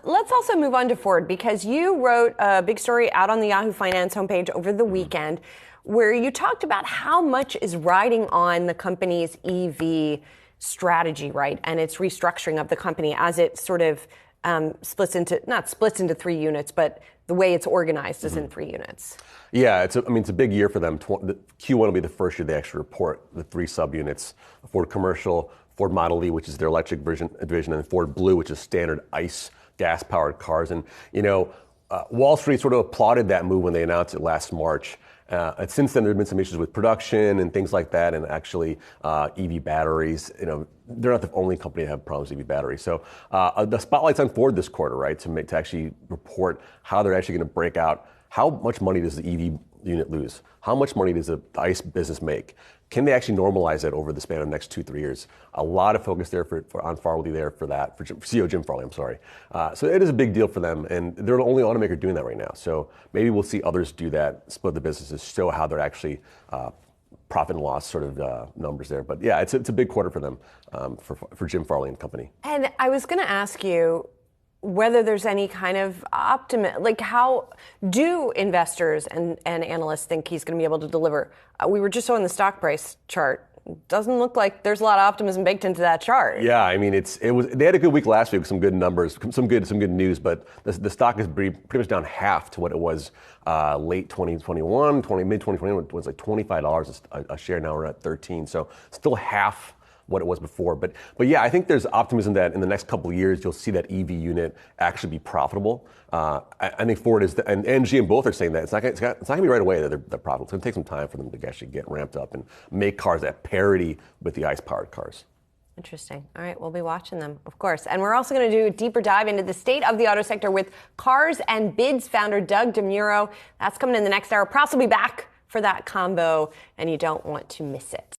Let's also move on to Ford, because you wrote a big story out on the Yahoo Finance homepage over the weekend where you talked about how much is riding on the company's EV strategy, right? And its restructuring of the company as it sort of not splits into three units, but the way it's organized is in three units. Yeah, it's a big year for them. Q1 will be the first year they actually report the three subunits: Ford Commercial, Ford Model E, which is their electric division, and Ford Blue, which is standard ICE gas-powered cars. And Wall Street sort of applauded that move when they announced it last March. And since then, there have been some issues with production and things like that, and actually EV batteries. They're not the only company to have problems with EV batteries. So the spotlight's on Ford this quarter, right, to actually report how they're actually going to break out how much money does the EV unit lose, how much money does the ICE business make. Can they actually normalize that over the span of the next 2-3 years? A lot of focus there on Farley there for that, for CEO Jim Farley, I'm sorry. So it is a big deal for them, and they're the only automaker doing that right now. So maybe we'll see others do that, split the businesses, show how they're actually profit and loss sort of numbers there. But yeah, it's a big quarter for them, for Jim Farley and company. And I was going to ask you whether there's any kind of optimism, like how do investors and analysts think he's going to be able to deliver? We were just showing the stock price chart. Doesn't look like there's a lot of optimism baked into that chart. Yeah, I mean, they had a good week last week with some good numbers, some good news, but the stock is pretty much down half to what it was late 2021, mid 2021. It was like $25 a share. Now we're at 13, so still half what it was before. But yeah, I think there's optimism that in the next couple of years, you'll see that EV unit actually be profitable. I think Ford is, and GM both are saying that it's not going to be right away that they're profitable. It's going to take some time for them to actually get ramped up and make cars at parity with the ICE-powered cars. Interesting. All right, we'll be watching them, of course. And we're also going to do a deeper dive into the state of the auto sector with Cars and Bids founder Doug DeMuro. That's coming in the next hour. Pross will be back for that combo, and you don't want to miss it.